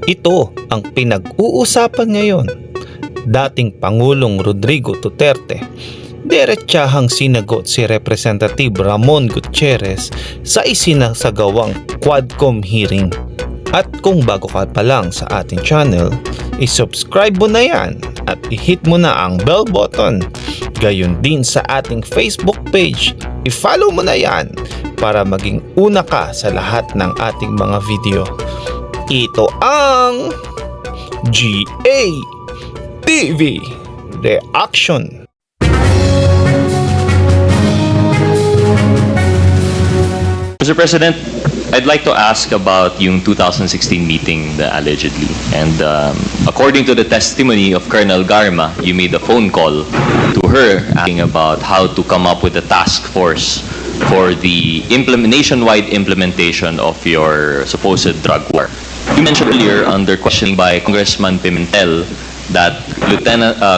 Ito ang pinag-uusapan ngayon. Dating Pangulong Rodrigo Duterte, diretsahang sinagot si Representative Ramon Gutierrez sa isinasagawang Quadcom hearing. At kung bago ka pa lang sa ating channel, i-subscribe mo na yan at i-hit mo na ang bell button. Gayon din sa ating Facebook page, i-follow mo na yan para maging una ka sa lahat ng ating mga video. Ito ang GA TV Reaction. Mr. President, I'd like to ask about yung 2016 meeting allegedly. And according to the testimony of Colonel Garma, you made a phone call to her asking about how to come up with a task force for the nationwide implementation of your supposed drug war. You mentioned earlier under questioning by Congressman Pimentel that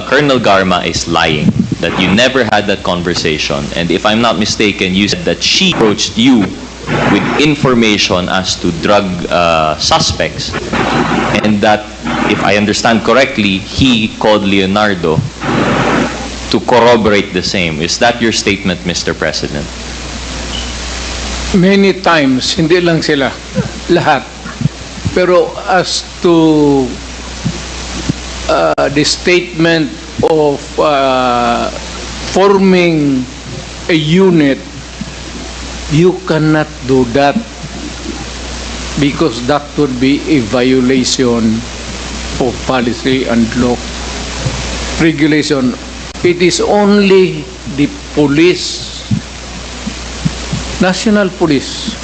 Colonel Garma is lying, that you never had that conversation. And if I'm not mistaken, you said that she approached you with information as to drug suspects, and that, if I understand correctly, he called Leonardo to corroborate the same. Is that your statement, Mr. President? Many times, hindi lang sila, lahat. Pero as to the statement of forming a unit, you cannot do that because that would be a violation of policy and law regulation. It is only the police, national police,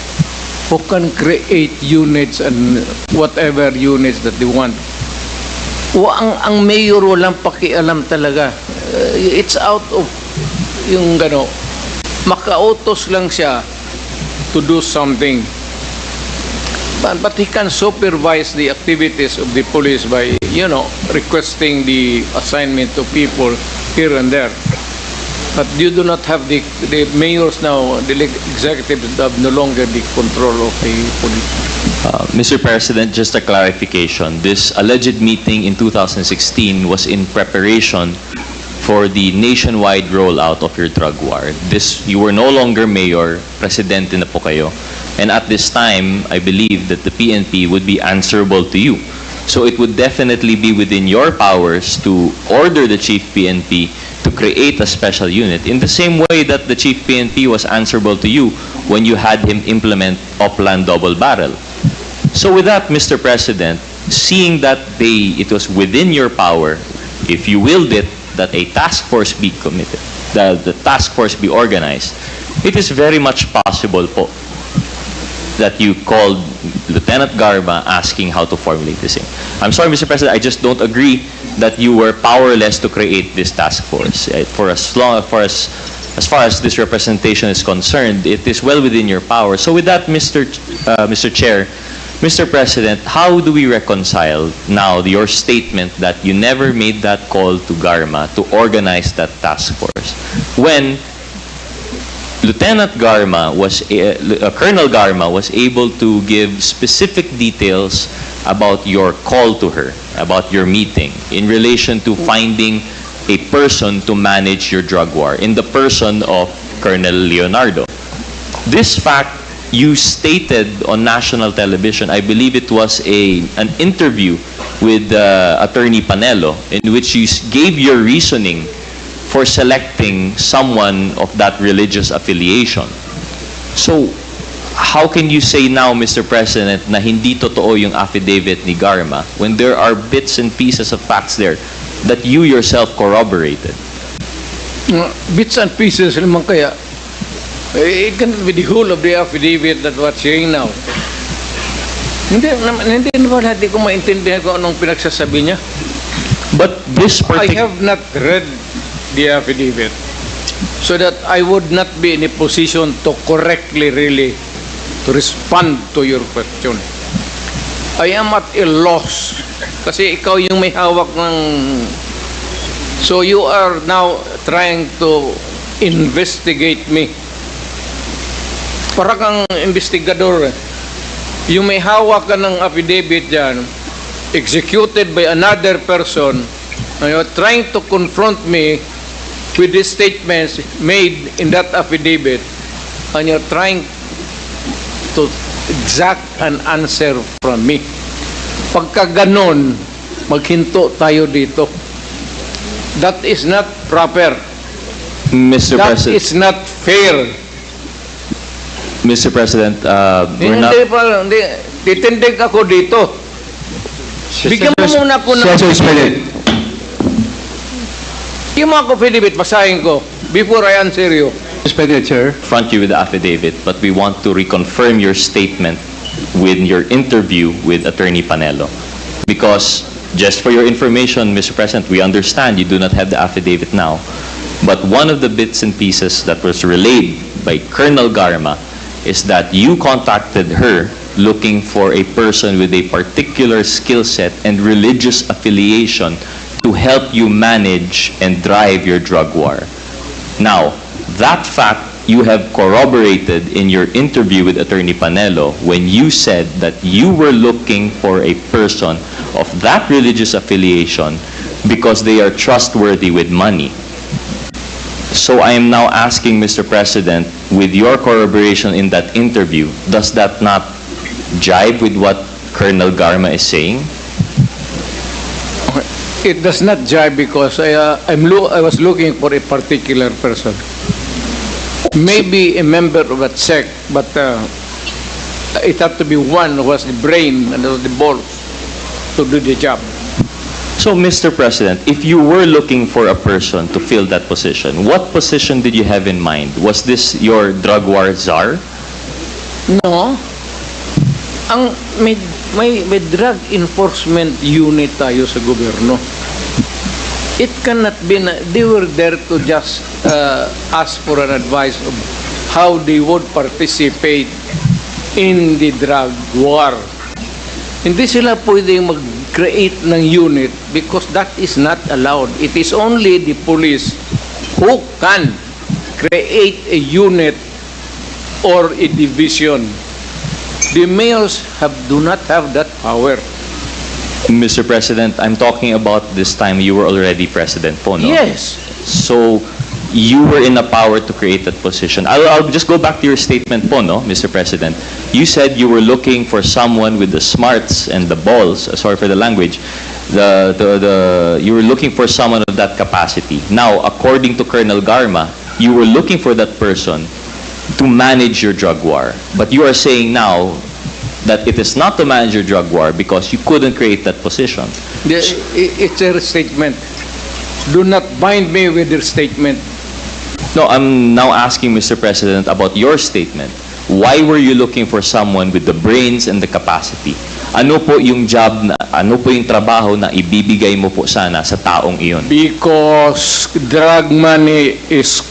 who can create units and whatever units that they want. Ang mayor walang pakialam talaga. It's out of yung gano, makautos lang siya to do something. But he can supervise the activities of the police by, requesting the assignment to people here and there. But you do not have the mayors now, the executives have no longer the control of the police. Mr. President, just a clarification. This alleged meeting in 2016 was in preparation for the nationwide rollout of your drug war. You were no longer mayor, presidente na po kayo. And at this time, I believe that the PNP would be answerable to you. So it would definitely be within your powers to order the chief PNP to create a special unit in the same way that the chief PNP was answerable to you when you had him implement Oplan Double Barrel. So with that, Mr. President, seeing that it was within your power, if you willed it, that a task force be committed, the task force be organized, it is very much possible po that you called Lieutenant Garma asking how to formulate this thing. I'm sorry, Mr. President, I just don't agree that you were powerless to create this task force. As far as this representation is concerned, it is well within your power. So with that, Mr. Chair, Mr. President, how do we reconcile now your statement that you never made that call to Garma to organize that task force when Lieutenant Garma Colonel Garma was able to give specific details about your call to her, about your meeting, in relation to finding a person to manage your drug war, in the person of Colonel Leonardo. This fact you stated on national television. I believe it was an interview with Attorney Panelo, in which you gave your reasoning for selecting someone of that religious affiliation. So, how can you say now, Mr. President, na hindi totoo yung affidavit ni Garma when there are bits and pieces of facts there that you yourself corroborated? Bits and pieces naman kaya. It can be the whole of the affidavit that what's saying now. Hindi naman hindi ko maintindihan kung anong pinagsasabi niya. But this I have not read the affidavit so that I would not be in a position to correctly really to respond to your question. I am at a loss kasi ikaw yung may hawak ng... So you are now trying to investigate me. Para kang investigador. Yung may hawak ka ng affidavit dyan, executed by another person, and you're trying to confront me with the statements made in that affidavit, and you're trying to exact an answer from me. Pagka ganon, maghinto tayo dito. That is not proper. Mr. That President, is not fair. Mr. President, we're not. Hindi, titindig ako dito. Bigyan mo muna ako ng... Bigyan mo ako, Philip, basahin ko before I answer you. Front you with the affidavit, but we want to reconfirm your statement with your interview with Attorney Panelo. Because, just for your information, Mr. President, we understand you do not have the affidavit now, but one of the bits and pieces that was relayed by Colonel Garma is that you contacted her looking for a person with a particular skill set and religious affiliation to help you manage and drive your drug war. Now, that fact you have corroborated in your interview with Attorney Panelo when you said that you were looking for a person of that religious affiliation because they are trustworthy with money. So I am now asking, Mr. President, with your corroboration in that interview, does that not jibe with what Colonel Garma is saying? It does not jive because I was looking for a particular person. Maybe a member of a sect, but it had to be one who has the brain and the balls to do the job. So, Mr. President, if you were looking for a person to fill that position, what position did you have in mind? Was this your drug war czar? No. May drug enforcement unit tayo sa gobyerno. It cannot be they were there to just ask for an advice of how they would participate in the drug war. Hindi sila pwedeng mag-create ng unit because that is not allowed. It is only the police who can create a unit or a division. The mayors do not have that power. Mr. President, I'm talking about this time you were already president po, no? Yes. So, you were in a power to create that position. I'll just go back to your statement po, no, Mr. President. You said you were looking for someone with the smarts and the balls, sorry for the language, you were looking for someone of that capacity. Now, according to Colonel Garma, you were looking for that person to manage your drug war. But you are saying now that it is not to manage your drug war because you couldn't create that position. It's a statement. Do not bind me with your statement. No, I'm now asking, Mr. President, about your statement. Why were you looking for someone with the brains and the capacity? Ano po yung job na, ano po yung trabaho na ibibigay mo po sana sa taong iyon? Because drug money is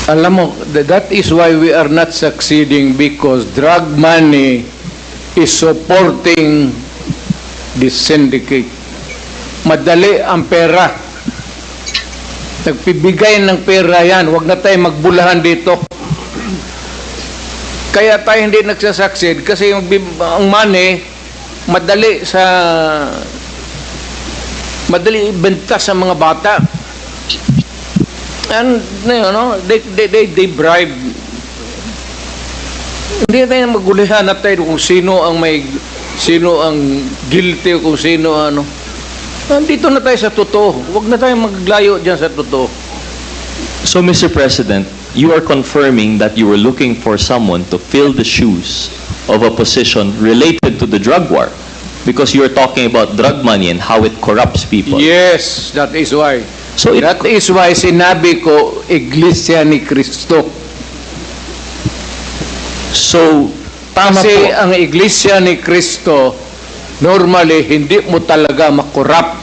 Alam mo, that is why we are not succeeding because drug money is supporting the syndicate. Madali ang pera. Nagpibigay ng pera yan. Huwag na tayo magbulahan dito. Kaya tayo hindi nagsasucceed kasi ang money madali ibenta sa mga bata. And you know, they bribe. Hindi tayo magulihan na tayo kung sino ang guilty o kung sino ano. Nandito na tayo sa totoo. Huwag na tayo maglayo dyan sa totoo. So, Mr. President, you are confirming that you were looking for someone to fill the shoes of a position related to the drug war because you are talking about drug money and how it corrupts people. Yes, that is why. So That is why sinabi ko, Iglesia ni Cristo. So, tama Kasi po. ang Iglesia ni Cristo, normally, hindi mo talaga makorap.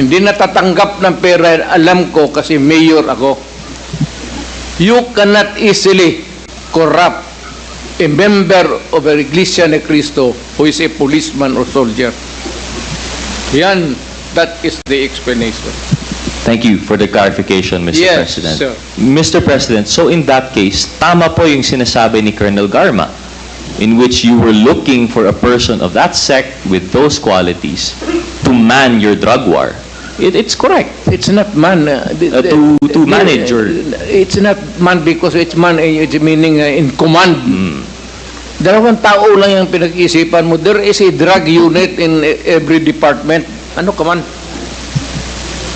Hindi natatanggap ng pera, alam ko kasi mayor ako. You cannot easily corrupt a member of an Iglesia ni Cristo who is a policeman or soldier. Yan, that is the explanation. Thank you for the clarification, Mr. Yes, President. sir. Mr. President, so in that case, tama po yung sinasabi ni Colonel Garma in which you were looking for a person of that sect with those qualities to man your drug war. It's correct. It's not man. To manage your... It's not man because it's man, it's meaning in command. Dalawang tao lang yung pinag-iisipan mo. There is a drug unit in every department. Ano ka man?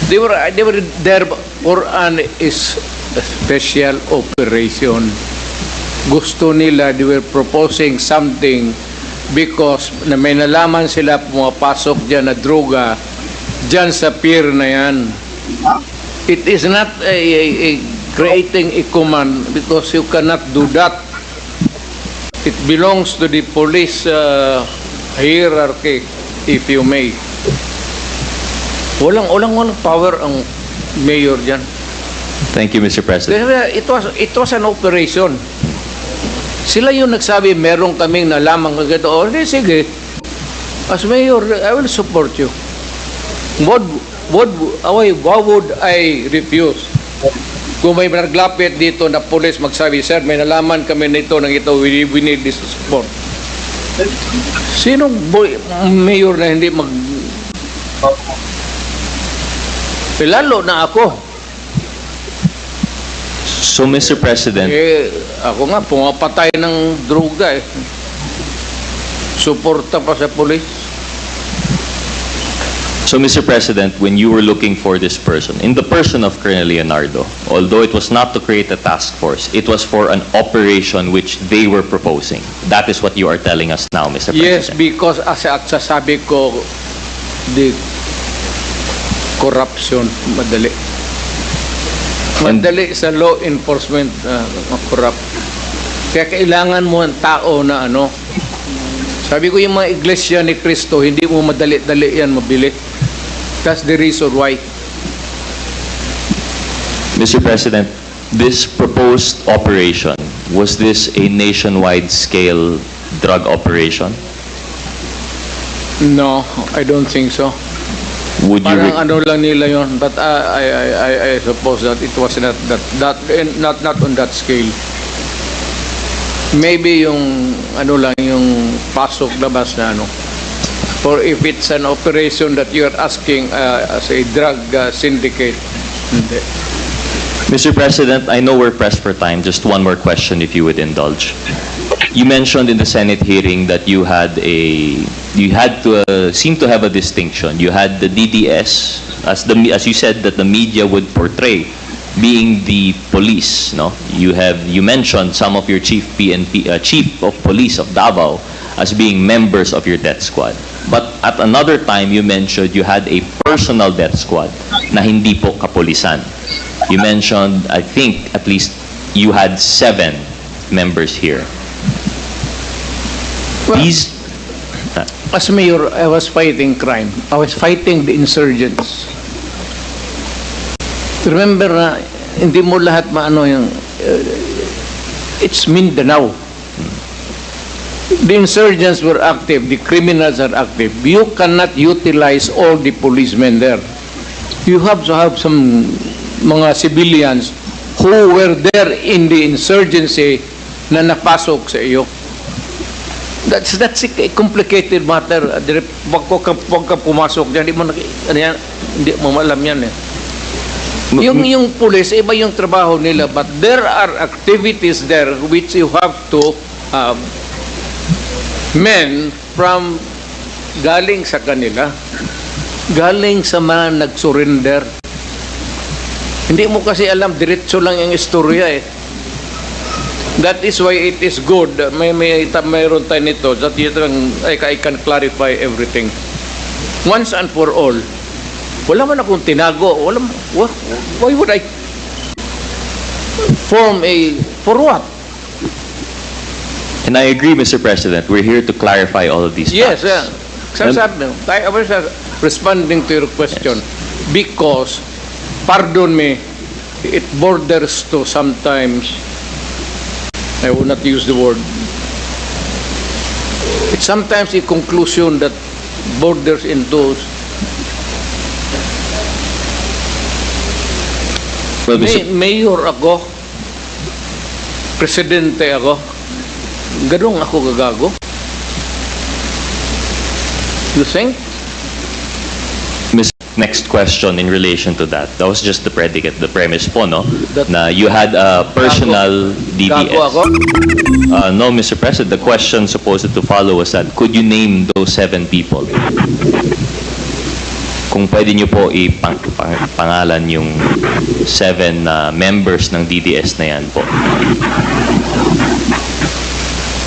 They were there for an special operation. Gusto nila, they were proposing something because na may nalaman sila pumapasok dyan na droga dyan sa pier na yan. It is not a creating a command because you cannot do that. It belongs to the police hierarchy, if you may. Walang power ang mayor dyan. Thank you, Mr. President. It was an operation. Sila yung nagsabi, meron kaming nalaman kagad. O, sige. As mayor, I will support you. What would I refuse? Kung may naglapit dito na police magsabi, sir, may nalaman kami nito ng ito, we need this support. Sinong mayor na hindi lalo na ako. So, Mr. President, Ako nga, pumapatay ng droga eh. Suporta pa sa police. So, Mr. President, when you were looking for this person, in the person of Colonel Leonardo, although it was not to create a task force, it was for an operation which they were proposing. That is what you are telling us now, Mr. Yes, President. because as at sasabi ko, the corruption, madali. Madali sa law enforcement, corrupt. Kaya kailangan mo ang tao na ano. Sabi ko yung mga iglesia ni Cristo, hindi mo madali-dali yan mabili. That's the reason why. Mr. President, this proposed operation, was this a nationwide scale drug operation? No, I don't think so. Would you Parang ano lang nila yon, but I suppose that it was not not on that scale. Maybe yung ano lang yung pasok labas na ano. Or if it's an operation that you are asking as a drug syndicate, hindi. Mr. President, I know we're pressed for time. Just one more question, if you would indulge. You mentioned in the Senate hearing that you had to seem to have a distinction. You had the DDS, as you said, that the media would portray being the police. No, you mentioned some of your chief of police of Davao as being members of your death squad. But at another time, you mentioned you had a personal death squad na hindi po kapulisan. You mentioned, I think, at least you had 7 members here. Well, These... as mayor, I was fighting crime. I was fighting the insurgents. Remember na hindi mo lahat maano yung it's Mindanao. The insurgents were active, the criminals are active. You cannot utilize all the policemen there. You have to have some mga civilians who were there in the insurgency na napasok sa iyo. That's a complicated matter. Wag ka pumasok diyan, hindi mo alam yan eh. Yung police, iba yung trabaho nila, but there are activities there which you have to men from galing sa kanila, galing sa mga nag-surrender. Hindi mo kasi alam, diretso lang yung istorya eh. That is why it is good. Mayroon tayo nito that I can clarify everything. Once and for all. Wala man akong tinago. Why would I form for what? And I agree, Mr. President. We're here to clarify all of these Yes, facts. I was responding to your question because, pardon me, it borders to sometimes, I will not use the word, it's sometimes a conclusion that borders into Well, Mr. mayor ako, presidente ako, Ganun ako gagago? You think? Next question in relation to that. That was just the predicate, the premise po, no? That- Na you had a personal DDS. Gago ako? No, Mr. President, the question supposed to follow was that, could you name those 7 people? Kung pwede niyo po ipangalan yung 7 members ng DDS na yan po.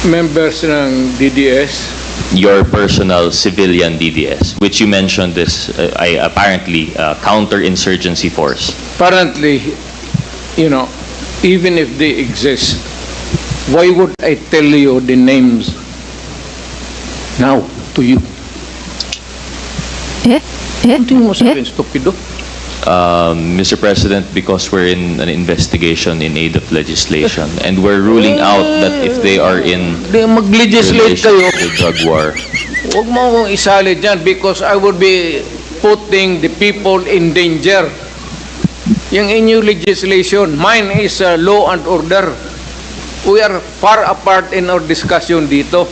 Members ng DDS? Your personal civilian DDS, which you mentioned is apparently counter-insurgency force. Apparently, you know, even if they exist, why would I tell you the names now to you? Hindi mo sabihin, stupido. Mr. President, because we're in an investigation in aid of legislation, and we're ruling out that if they are in Di mag-legislate relation kayo. to the drug war, Huwag mo akong isali dyan because I would be putting the people in danger. Yung inyong legislation, mine is law and order. We are far apart in our discussion dito.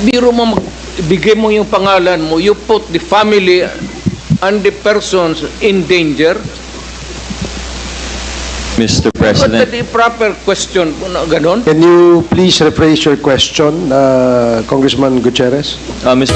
Biro mo, bigay mo yung pangalan mo, you put the family and the persons in danger. Mr. But President, the proper question, ganon? Can you please rephrase your question, Congressman Gutierrez? Mr.